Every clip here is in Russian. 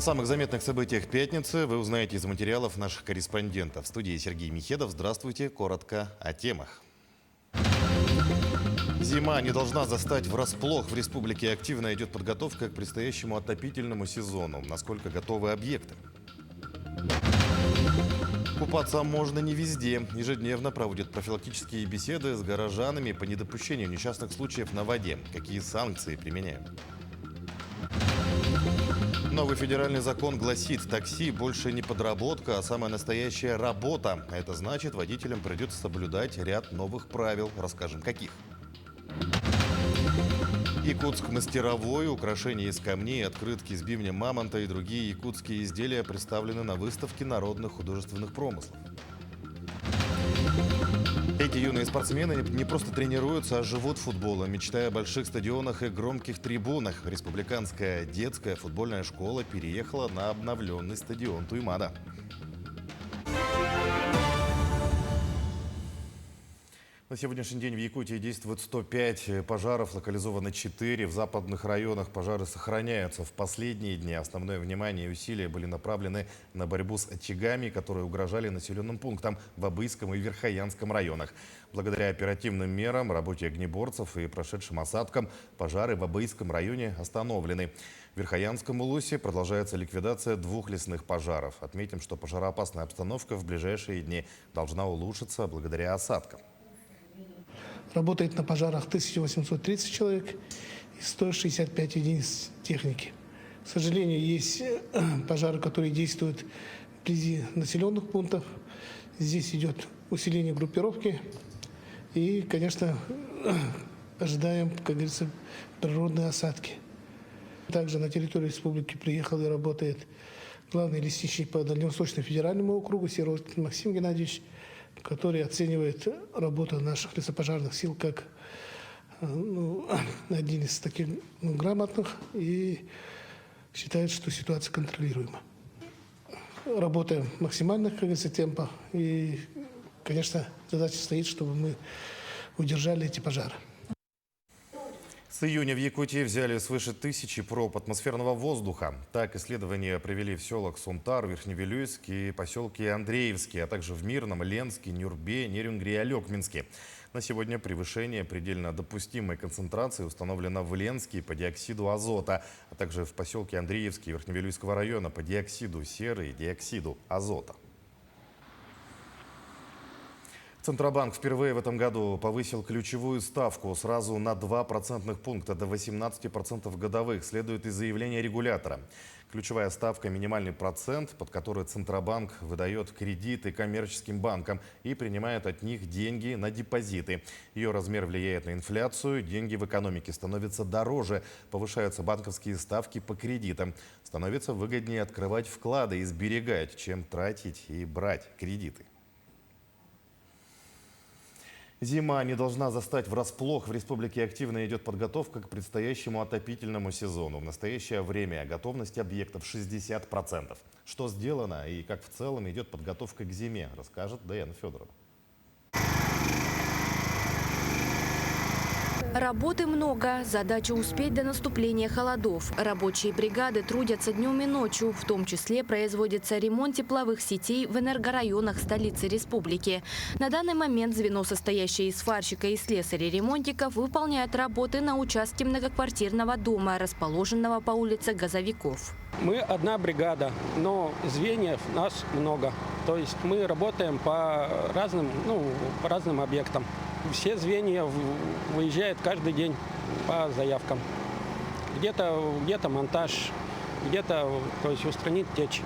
самых заметных событиях пятницы вы узнаете из материалов наших корреспондентов. В студии Сергей Михедов. Здравствуйте. Коротко о темах. Зима не должна застать врасплох. В республике активно идет подготовка к предстоящему отопительному сезону. Насколько готовы объекты? Купаться можно не везде. Ежедневно проводят профилактические беседы с горожанами по недопущению несчастных случаев на воде. Какие санкции применяют? Новый федеральный закон гласит, такси больше не подработка, а самая настоящая работа. А это значит, водителям придется соблюдать ряд новых правил. Расскажем, каких. Якутск мастеровой, украшения из камней, открытки с бивнем мамонта и другие якутские изделия представлены на выставке народных художественных промыслов. Эти юные спортсмены не просто тренируются, а живут футболом, мечтая о больших стадионах и громких трибунах. Республиканская детская футбольная школа переехала на обновленный стадион Туймада. На сегодняшний день в Якутии действует 105 пожаров, локализовано 4. В западных районах пожары сохраняются. В последние дни основное внимание и усилия были направлены на борьбу с очагами, которые угрожали населенным пунктам в Абыйском и Верхоянском районах. Благодаря оперативным мерам, работе огнеборцев и прошедшим осадкам пожары в Абыйском районе остановлены. В Верхоянском улусе продолжается ликвидация 2 лесных пожаров. Отметим, что пожароопасная обстановка в ближайшие дни должна улучшиться благодаря осадкам. Работает на пожарах 1830 человек и 165 единиц техники. К сожалению, есть пожары, которые действуют вблизи населенных пунктов. Здесь идет усиление группировки. И, конечно, ожидаем, как говорится, природные осадки. Также на территории республики приехал и работает главный лесничий по Дальневосточному федеральному округу Сироткин Максим Геннадьевич, который оценивает работу наших лесопожарных сил как один из таких грамотных и считает, что ситуация контролируема. Работаем в максимальных, как говорится, темпах и, конечно, задача стоит, чтобы мы удержали эти пожары. С июня в Якутии взяли свыше 1000 проб атмосферного воздуха. Так, исследования провели в селах Сунтар, Верхневилюйск и поселке Андреевский, а также в Мирном, Ленске, Нюрбе, Нерюнгре и Алекминске. На сегодня превышение предельно допустимой концентрации установлено в Ленске по диоксиду азота, а также в поселке Андреевский Верхневилюйского района по диоксиду серы и диоксиду азота. Центробанк впервые в этом году повысил ключевую ставку сразу на 2 процентных пункта до 18% годовых, следует из заявления регулятора. Ключевая ставка – минимальный процент, под который Центробанк выдает кредиты коммерческим банкам и принимает от них деньги на депозиты. Ее размер влияет на инфляцию, деньги в экономике становятся дороже, повышаются банковские ставки по кредитам. Становится выгоднее открывать вклады и сберегать, чем тратить и брать кредиты. Зима не должна застать врасплох. В республике активно идет подготовка к предстоящему отопительному сезону. В настоящее время готовность объектов 60%. Что сделано и как в целом идет подготовка к зиме, расскажет Даяна Федорова. Работы много. Задача успеть до наступления холодов. Рабочие бригады трудятся днем и ночью. В том числе производится ремонт тепловых сетей в энергорайонах столицы республики. На данный момент звено, состоящее из сварщика и слесарей-ремонтиков, выполняет работы на участке многоквартирного дома, расположенного по улице Газовиков. Мы одна бригада, но звеньев нас много. То есть мы работаем по разным объектам. Все звенья выезжают каждый день по заявкам. Где-то монтаж, где-то устранить течь.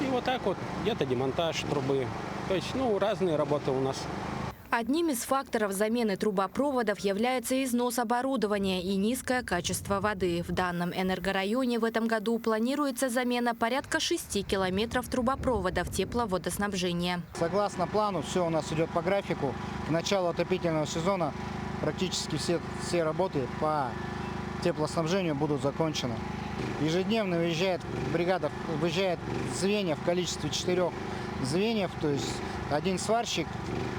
И вот так вот, где-то демонтаж трубы. То есть разные работы у нас. Одним из факторов замены трубопроводов является износ оборудования и низкое качество воды. В данном энергорайоне в этом году планируется замена порядка 6 километров трубопроводов тепловодоснабжения. Согласно плану, все у нас идет по графику. К началу отопительного сезона практически все работы по теплоснабжению будут закончены. Ежедневно выезжает звенья в количестве 4 звеньев, то есть 1 сварщик,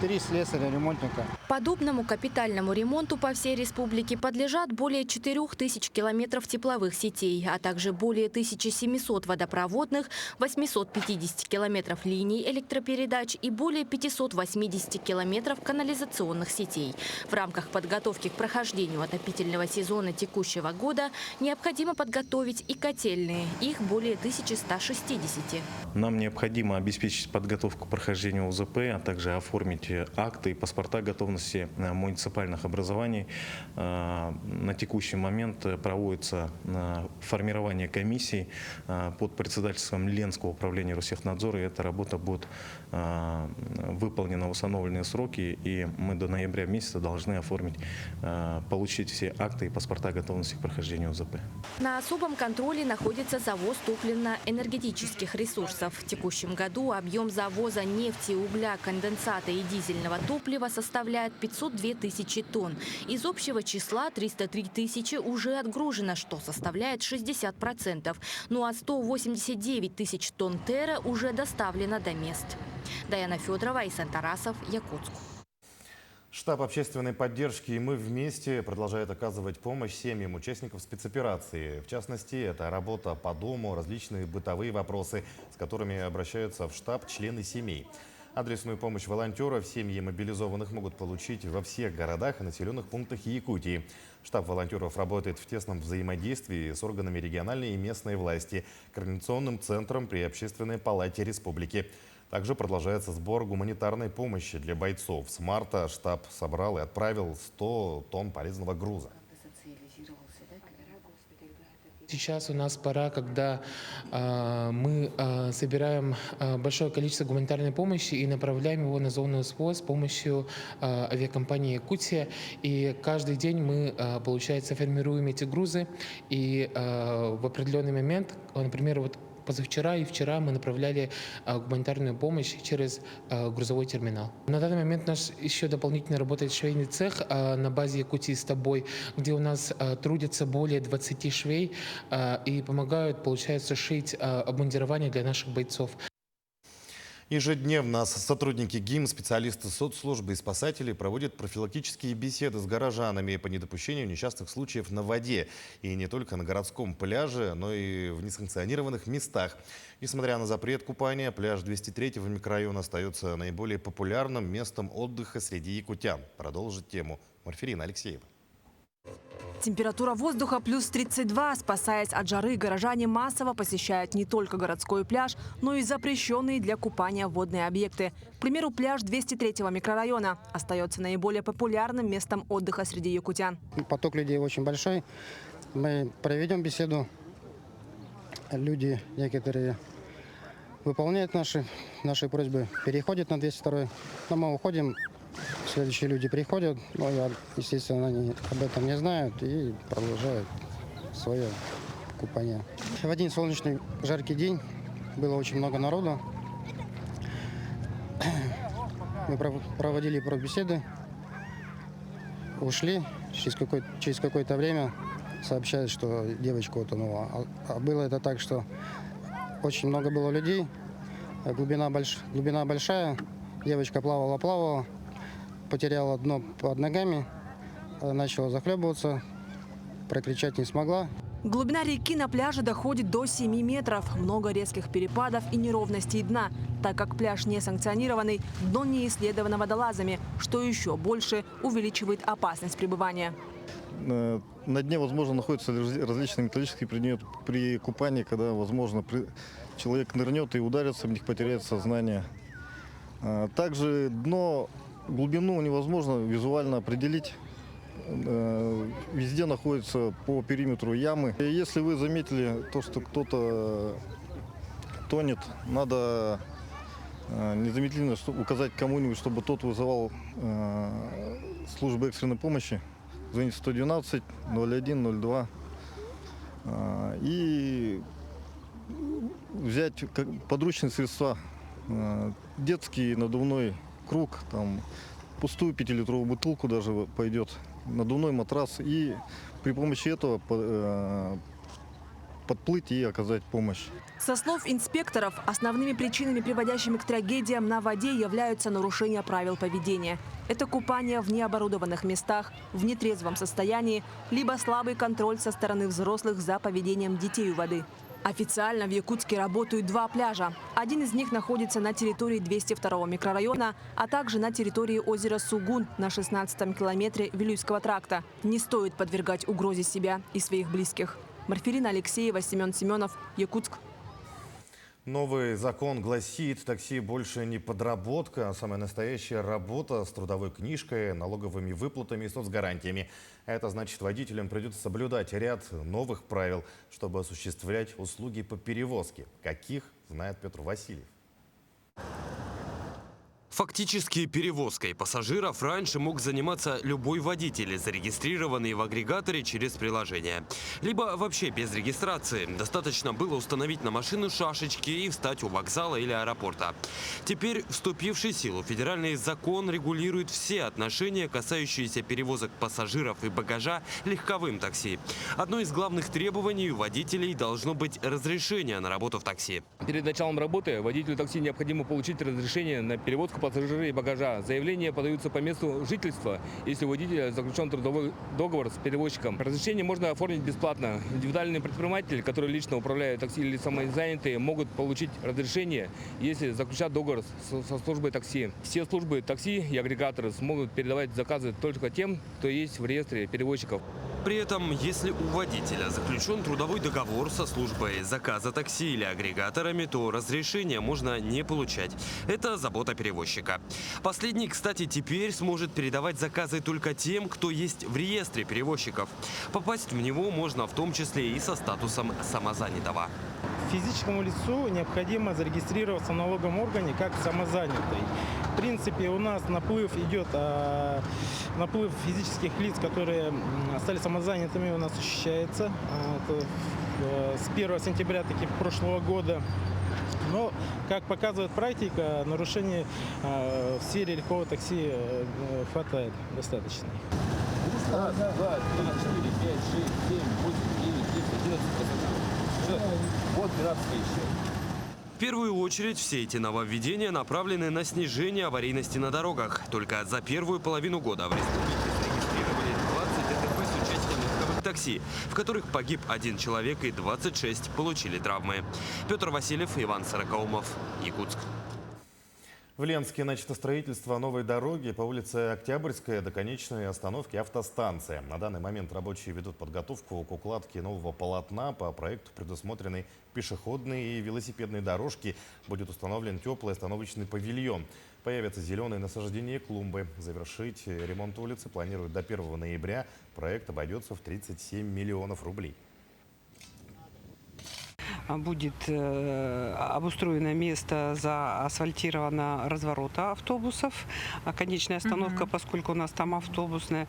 3 слесаря-ремонтника. Подобному капитальному ремонту по всей республике подлежат более 4000 километров тепловых сетей, а также более 1700 водопроводных, 850 километров линий электропередач и более 580 километров канализационных сетей. В рамках подготовки к прохождению отопительного сезона текущего года необходимо подготовить и котельные. Их более 1160. Нам необходимо обеспечить подготовку к прохождению УЗП, а также оформить акты и паспорта готовности муниципальных образований. На текущий момент проводится формирование комиссий под председательством Ленского управления Ростехнадзора. И эта работа будет выполнена в установленные сроки, и мы до ноября месяца должны оформить, получить все акты и паспорта готовности к прохождению УЗП. На особом контроле находится завоз топливно-энергетических ресурсов. В текущем году объем завоза нефти, угля, конденсата и дизельного топлива составляет 502 тысячи тонн. Из общего числа 303 тысячи уже отгружено, что составляет 60%. Ну а 189 тысяч тонн ТЭРа уже доставлено до мест. Даяна Федорова, Исан Тарасов, Якутск. Штаб общественной поддержки «И мы вместе» продолжает оказывать помощь семьям участников спецоперации. В частности, это работа по дому, различные бытовые вопросы, с которыми обращаются в штаб члены семей. Адресную помощь волонтеров семьи мобилизованных могут получить во всех городах и населенных пунктах Якутии. Штаб волонтеров работает в тесном взаимодействии с органами региональной и местной власти, координационным центром при Общественной палате республики. Также продолжается сбор гуманитарной помощи для бойцов. С марта штаб собрал и отправил 100 тонн полезного груза. Сейчас у нас пора, когда мы собираем большое количество гуманитарной помощи и направляем его на зону СВО с помощью авиакомпании «Якутия». И каждый день мы, получается, формируем эти грузы. И в определенный момент, например, вот позавчера и вчера мы направляли гуманитарную помощь через грузовой терминал. На данный момент наш еще дополнительно работает швейный цех на базе Якутии с тобой, где у нас трудятся более 20 швей и помогают, получается, шить обмундирование для наших бойцов. Ежедневно сотрудники ГИМ, специалисты соцслужбы и спасатели проводят профилактические беседы с горожанами по недопущению несчастных случаев на воде. И не только на городском пляже, но и в несанкционированных местах. Несмотря на запрет купания, пляж 203-го микрорайона остается наиболее популярным местом отдыха среди якутян. Продолжит тему Марферина Алексеева. Температура воздуха плюс 32. Спасаясь от жары, горожане массово посещают не только городской пляж, но и запрещенные для купания водные объекты. К примеру, пляж 203-го микрорайона остается наиболее популярным местом отдыха среди якутян. Поток людей очень большой. Мы проведем беседу. Люди некоторые выполняют наши просьбы, переходят на 202-й, но мы уходим. Следующие люди приходят, но, естественно, они об этом не знают и продолжают свое купание. В один солнечный жаркий день было очень много народу. Мы проводили беседы, ушли. Через какое-то время сообщают, что девочка утонула. А было это так, что очень много было людей, глубина большая, девочка плавала. Потеряла дно под ногами, начала захлебываться, прокричать не смогла. Глубина реки на пляже доходит до 7 метров. Много резких перепадов и неровностей дна. Так как пляж не санкционированный, дно не исследовано водолазами, что еще больше увеличивает опасность пребывания. На дне, возможно, находятся различные металлические предметы. При купании, когда, возможно, человек нырнет и ударится в них, потеряет сознание. Также дно, глубину невозможно визуально определить. Везде находятся по периметру ямы. И если вы заметили то, что кто-то тонет, надо незамедлительно указать кому-нибудь, чтобы тот вызывал службу экстренной помощи. Звоните 112 01 02 и взять подручные средства. Детский надувной круг, там пустую 5-литровую бутылку даже пойдет, надувной матрас, и при помощи этого подплыть и оказать помощь. Со слов инспекторов, основными причинами, приводящими к трагедиям на воде, являются нарушения правил поведения. Это купание в необорудованных местах, в нетрезвом состоянии, либо слабый контроль со стороны взрослых за поведением детей у воды. Официально в Якутске работают 2 пляжа. Один из них находится на территории 202-го микрорайона, а также на территории озера Сугун на 16-м километре Вилюйского тракта. Не стоит подвергать угрозе себя и своих близких. Марферина Алексеева, Семен Семенов, Якутск. Новый закон гласит, такси больше не подработка, а самая настоящая работа с трудовой книжкой, налоговыми выплатами и соцгарантиями. Это значит, водителям придется соблюдать ряд новых правил, чтобы осуществлять услуги по перевозке. Каких, знает Петр Васильев. Фактически перевозкой пассажиров раньше мог заниматься любой водитель, зарегистрированный в агрегаторе через приложение. Либо вообще без регистрации. Достаточно было установить на машину шашечки и встать у вокзала или аэропорта. Теперь вступивший в силу федеральный закон регулирует все отношения, касающиеся перевозок пассажиров и багажа легковым такси. Одно из главных требований у водителей должно быть разрешение на работу в такси. Перед началом работы водителю такси необходимо получить разрешение на перевозку пассажиров и багажа. Заявления подаются по месту жительства, если у водителя заключен трудовой договор с перевозчиком. Разрешение можно оформить бесплатно. Индивидуальные предприниматели, которые лично управляют такси или самозанятые, могут получить разрешение, если заключат договор со службой такси. Все службы такси и агрегаторы смогут передавать заказы только тем, кто есть в реестре перевозчиков. При этом, если у водителя заключен трудовой договор со службой заказа такси или агрегаторами, то разрешение можно не получать. Это забота перевозчика. Последний, кстати, теперь сможет передавать заказы только тем, кто есть в реестре перевозчиков. Попасть в него можно в том числе и со статусом самозанятого. Физическому лицу необходимо зарегистрироваться в налоговом органе как самозанятый. В принципе, у нас наплыв идет, наплыв физических лиц, которые стали самозанятыми, у нас ощущается. С 1 сентября прошлого года. Но, как показывает практика, нарушений в сфере легкового такси хватает достаточно. 2, 3, 4, 5, 6, 7, 8, 9, 10, 11, вот 12 еще. В первую очередь все эти нововведения направлены на снижение аварийности на дорогах. Только за первую половину года в республике зарегистрировали 20 ДТП с участием легковых такси, в которых погиб 1 человек и 26 получили травмы. Петр Васильев, Иван Сорокаумов, Якутск. В Ленске начато строительство новой дороги по улице Октябрьская до конечной остановки автостанции. На данный момент рабочие ведут подготовку к укладке нового полотна. По проекту предусмотрены пешеходные и велосипедные дорожки. Будет установлен теплый остановочный павильон. Появятся зеленые насаждения и клумбы. Завершить ремонт улицы планируют до 1 ноября. Проект обойдется в 37 миллионов рублей. Будет обустроено место, заасфальтировано разворота автобусов, конечная остановка, поскольку у нас там автобусная,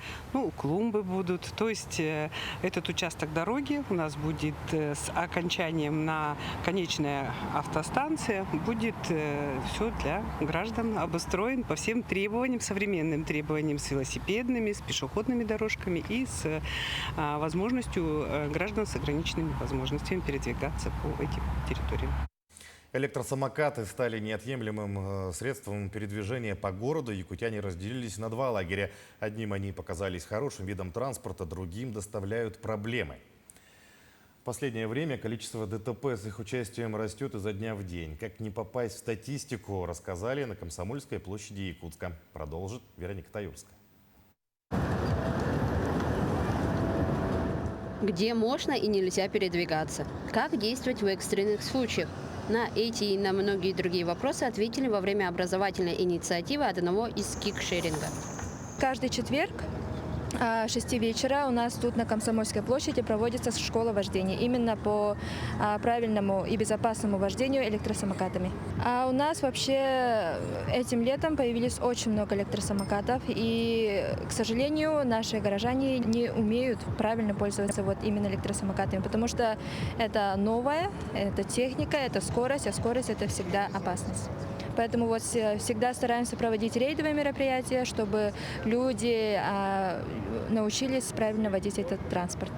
клумбы будут. То есть этот участок дороги у нас будет с окончанием на конечная автостанция, будет все для граждан обустроен по всем требованиям, современным требованиям, с велосипедными, с пешеходными дорожками и с возможностью граждан с ограниченными возможностями передвигаться по этим территориям. Электросамокаты стали неотъемлемым средством передвижения по городу. Якутяне разделились на 2 лагеря. Одним они показались хорошим видом транспорта, другим доставляют проблемы. В последнее время количество ДТП с их участием растет изо дня в день. Как не попасть в статистику, рассказали на Комсомольской площади Якутска. Продолжит Вероника Таюрская. Где можно и нельзя передвигаться? Как действовать в экстренных случаях? На эти и на многие другие вопросы ответили во время образовательной инициативы одного из кикшеринга. Каждый четверг с 6 вечера у нас тут на Комсомольской площади проводится школа вождения. Именно по правильному и безопасному вождению электросамокатами. А у нас вообще этим летом появились очень много электросамокатов. И, к сожалению, наши горожане не умеют правильно пользоваться именно электросамокатами. Потому что это новое, это техника, это скорость, а скорость – это всегда опасность. Поэтому всегда стараемся проводить рейдовые мероприятия, чтобы люди научились правильно водить этот транспорт.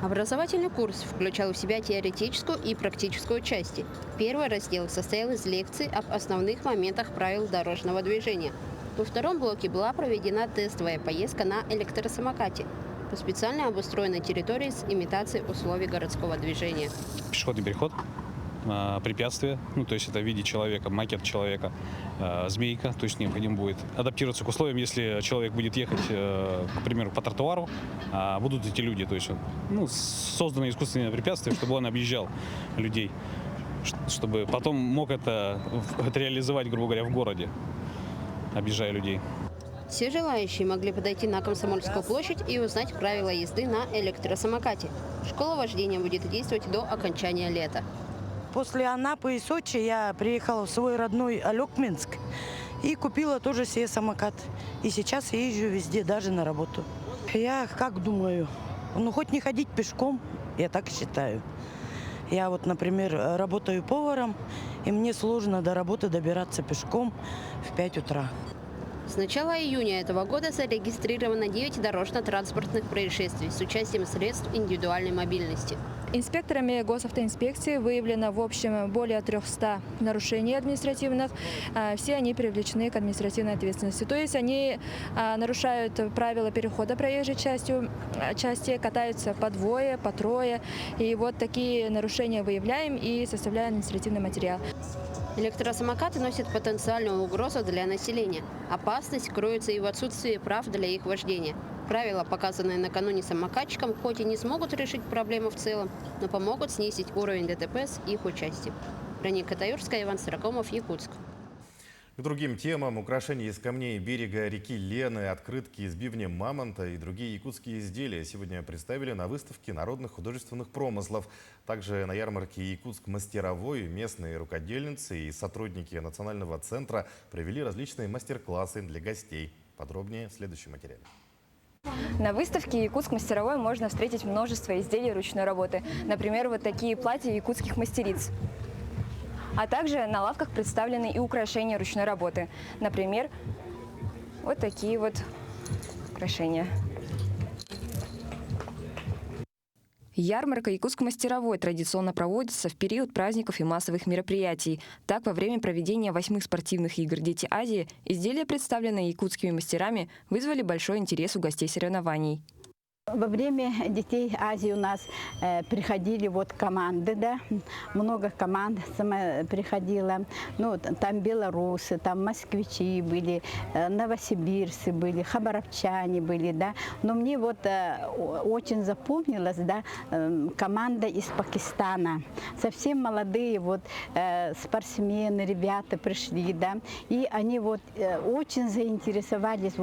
Образовательный курс включал в себя теоретическую и практическую части. Первый раздел состоял из лекций об основных моментах правил дорожного движения. Во втором блоке была проведена тестовая поездка на электросамокате по специально обустроенной территории с имитацией условий городского движения. Пешеходный переход, препятствия, то есть это в виде человека, макет человека, змейка, то есть необходимо будет адаптироваться к условиям, если человек будет ехать, к примеру, по тротуару, будут эти люди, то есть создано искусственное препятствие, чтобы он объезжал людей, чтобы потом мог это реализовать, грубо говоря, в городе, объезжая людей. Все желающие могли подойти на Комсомольскую площадь и узнать правила езды на электросамокате. Школа вождения будет действовать до окончания лета. После Анапы и Сочи я приехала в свой родной Алекминск и купила тоже себе самокат. И сейчас езжу везде, даже на работу. Я как думаю, хоть не ходить пешком, я так считаю. Я например, работаю поваром, и мне сложно до работы добираться пешком в 5 утра. С начала июня этого года зарегистрировано 9 дорожно-транспортных происшествий с участием средств индивидуальной мобильности. Инспекторами госавтоинспекции выявлено в общем более 300 нарушений административных. Все они привлечены к административной ответственности. То есть они нарушают правила перехода проезжей части, катаются по двое, по трое. И такие нарушения выявляем и составляем административный материал. Электросамокаты носят потенциальную угрозу для населения. Опасность кроется и в отсутствии прав для их вождения. Правила, показанные накануне самокатчикам, хоть и не смогут решить проблему в целом, но помогут снизить уровень ДТП с их участием. Вероника Таюрская, Иван Сорокомов, Якутск. К другим темам: украшения из камней берега реки Лены, открытки из бивня мамонта и другие якутские изделия сегодня представили на выставке народных художественных промыслов. Также на ярмарке «Якутск мастеровой» местные рукодельницы и сотрудники Национального центра провели различные мастер-классы для гостей. Подробнее в следующем материале. На выставке «Якутск мастеровой» можно встретить множество изделий ручной работы. Например, такие платья якутских мастериц. А также на лавках представлены и украшения ручной работы. Например, такие украшения. Ярмарка «Якутск мастеровой» традиционно проводится в период праздников и массовых мероприятий. Так, во время проведения 8-х спортивных игр «Дети Азии» изделия, представленные якутскими мастерами, вызвали большой интерес у гостей соревнований. Во время Детей Азии у нас приходили команды, да, много команд приходило. Там белорусы, там москвичи были, новосибирцы были, хабаровчане были, да. Но мне очень запомнилась, да, команда из Пакистана. Совсем молодые спортсмены, ребята пришли, да, и они очень заинтересовались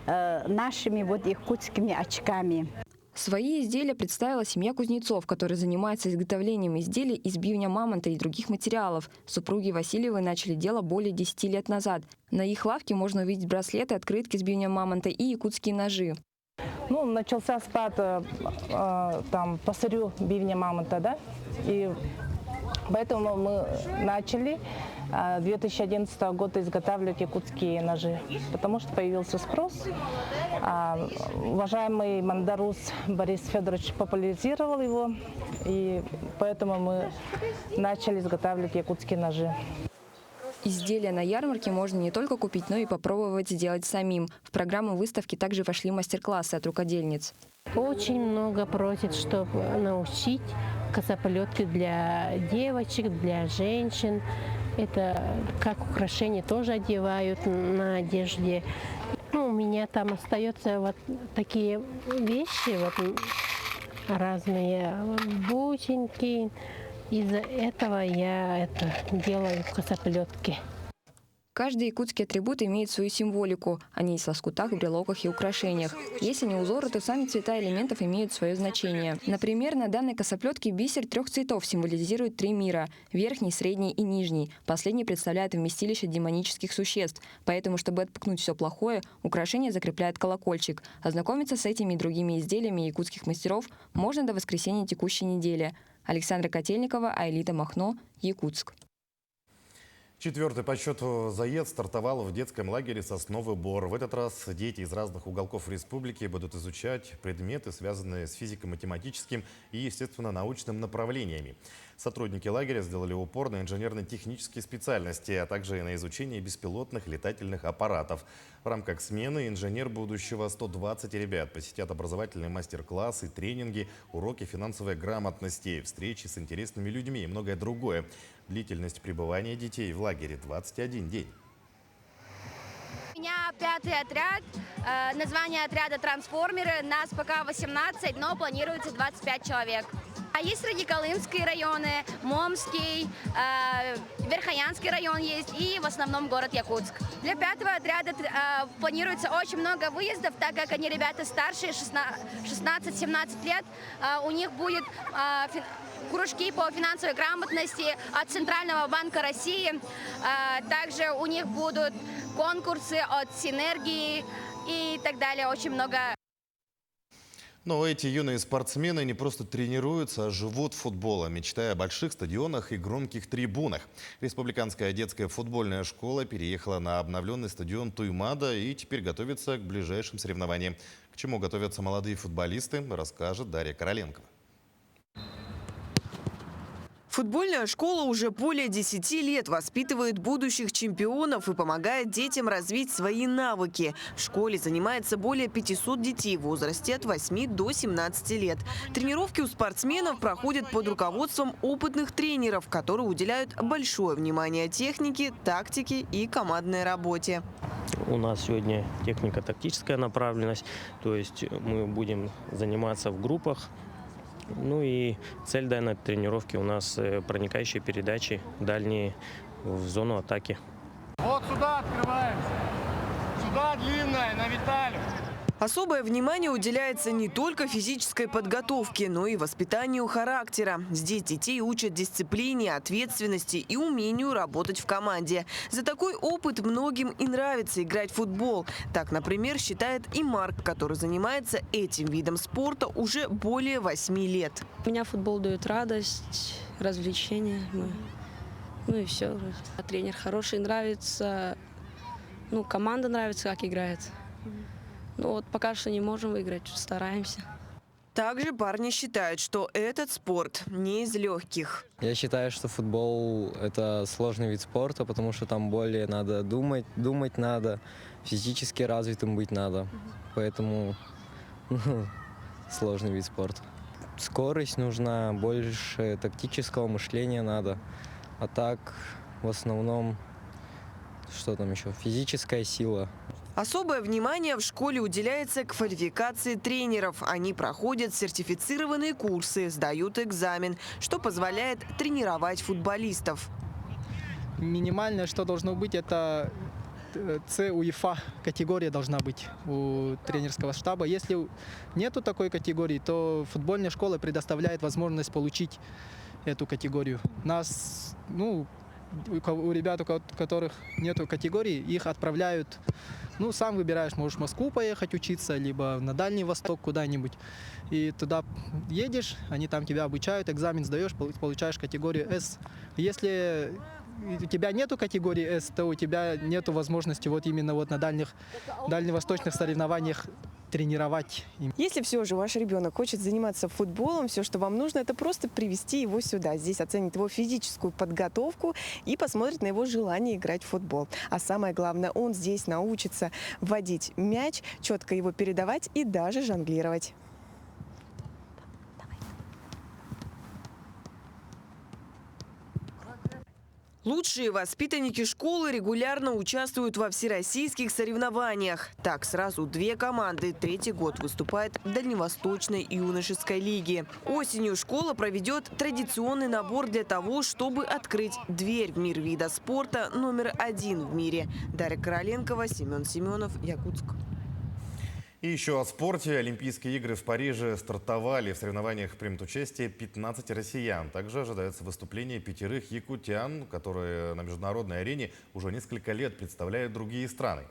нашими якутскими очками. Свои изделия представила семья кузнецов, которые занимаются изготовлением изделий из бивня мамонта и других материалов. Супруги Васильевы начали дело более 10 лет назад. На их лавке можно увидеть браслеты, открытки с бивня мамонта и якутские ножи. Начался спад по сырью бивня мамонта, да, и поэтому мы начали 2011 года изготавливать якутские ножи, потому что появился спрос. Уважаемый мандарус Борис Федорович популяризировал его, и поэтому мы начали изготавливать якутские ножи. Изделия на ярмарке можно не только купить, но и попробовать сделать самим. В программу выставки также вошли мастер-классы от рукодельниц. Очень много просят, чтобы научить косоплетки для девочек, для женщин. Это как украшения тоже одевают на одежде. У меня там остаются такие вещи, разные бусинки. Из-за этого я делаю косоплетки. Каждый якутский атрибут имеет свою символику. Они есть в лоскутах, брелоках и украшениях. Если не узоры, то сами цвета элементов имеют свое значение. Например, на данной косоплетке бисер 3 цветов символизирует 3 мира – верхний, средний и нижний. Последний представляет вместилище демонических существ. Поэтому, чтобы отпугнуть все плохое, украшение закрепляет колокольчик. Ознакомиться с этими и другими изделиями якутских мастеров можно до воскресенья текущей недели. Александра Котельникова, Айлита Махно, Якутск. Четвертый по счету заезд стартовал в детском лагере «Сосновый Бор». В этот раз дети из разных уголков республики будут изучать предметы, связанные с физико-математическим и, естественно, научным направлениями. Сотрудники лагеря сделали упор на инженерно-технические специальности, а также на изучение беспилотных летательных аппаратов. В рамках смены «Инженер будущего» 120 ребят посетят образовательные мастер-классы, тренинги, уроки финансовой грамотности, встречи с интересными людьми и многое другое. Длительность пребывания детей в лагере 21 день. У меня 5-й отряд, название отряда «Трансформеры». Нас пока 18, но планируется 25 человек. А есть Радиколымские районы, Момский, Верхоянский район есть и в основном город Якутск. Для 5-го отряда планируется очень много выездов, так как они ребята старшие, 16-17 лет. У них будет кружки по финансовой грамотности от Центрального банка России. Также у них будут конкурсы от Синергии и так далее. Очень много. Но эти юные спортсмены не просто тренируются, а живут футболом, мечтая о больших стадионах и громких трибунах. Республиканская детская футбольная школа переехала на обновленный стадион Туймада и теперь готовится к ближайшим соревнованиям. К чему готовятся молодые футболисты, расскажет Дарья Короленкова. Футбольная школа уже более 10 лет воспитывает будущих чемпионов и помогает детям развить свои навыки. В школе занимается более 500 детей в возрасте от 8 до 17 лет. Тренировки у спортсменов проходят под руководством опытных тренеров, которые уделяют большое внимание технике, тактике и командной работе. У нас сегодня технико-тактическая направленность, то есть мы будем заниматься в группах. Ну и цель данной тренировки у нас проникающие передачи дальние в зону атаки. Вот сюда открываемся. Сюда длинная, на Виталию. Особое внимание уделяется не только физической подготовке, но и воспитанию характера. Здесь детей учат дисциплине, ответственности и умению работать в команде. За такой опыт многим и нравится играть в футбол. Так, например, считает и Марк, который занимается этим видом спорта уже более 8 лет. У меня футбол дает радость, развлечения. Ну и все. Тренер хороший, нравится. Команда нравится, как играет. Пока что не можем выиграть, стараемся. Также парни считают, что этот спорт не из легких. Я считаю, что футбол – это сложный вид спорта, потому что там более надо думать надо, физически развитым быть надо. Поэтому сложный вид спорта. Скорость нужна, больше тактического мышления надо. А так, в основном, что там еще? Физическая сила. Особое внимание в школе уделяется квалификации тренеров. Они проходят сертифицированные курсы, сдают экзамен, что позволяет тренировать футболистов. Минимальное, что должно быть, это ЦУЕФА категория должна быть у тренерского штаба. Если нету такой категории, то футбольная школа предоставляет возможность получить эту категорию. У ребят, у которых нету категории, их отправляют, сам выбираешь, можешь в Москву поехать учиться, либо на Дальний Восток куда-нибудь. И туда едешь, они там тебя обучают, экзамен сдаешь, получаешь категорию С. Если у тебя нету категории С, то у тебя нету возможности именно на дальневосточных соревнованиях тренировать. Если все же ваш ребенок хочет заниматься футболом, все, что вам нужно, это просто привести его сюда. Здесь оценит его физическую подготовку и посмотрит на его желание играть в футбол. А самое главное, он здесь научится вводить мяч, четко его передавать и даже жонглировать. Лучшие воспитанники школы регулярно участвуют во всероссийских соревнованиях. Так, сразу 2 команды 3-й год выступают в Дальневосточной юношеской лиге. Осенью школа проведет традиционный набор для того, чтобы открыть дверь в мир вида спорта номер 1 в мире. Дарья Короленкова, Семен Семенов, Якутск. И еще о спорте. Олимпийские игры в Париже стартовали. В соревнованиях примут участие 15 россиян. Также ожидается выступление 5 якутян, которые на международной арене уже несколько лет представляют другие страны.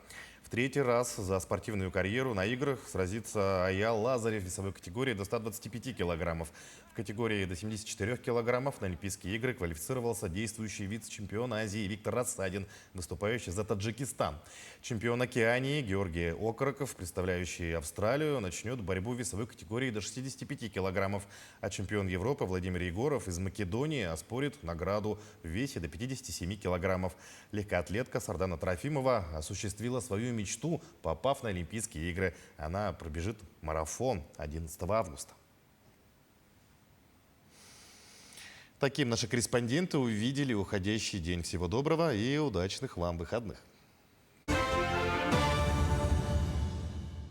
В третий раз за спортивную карьеру на играх сразится Аял Лазарев в весовой категории до 125 килограммов. В категории до 74 килограммов на Олимпийские игры квалифицировался действующий вице-чемпион Азии Виктор Рассадин, выступающий за Таджикистан. Чемпион Океании Георгий Окороков, представляющий Австралию, начнет борьбу в весовой категории до 65 килограммов. А чемпион Европы Владимир Егоров из Македонии оспорит награду в весе до 57 килограммов. Легкоатлетка Сардана Трофимова осуществила свою мечту, попав на Олимпийские игры. Она пробежит марафон 11 августа. Таким наши корреспонденты увидели уходящий день. Всего доброго и удачных вам выходных.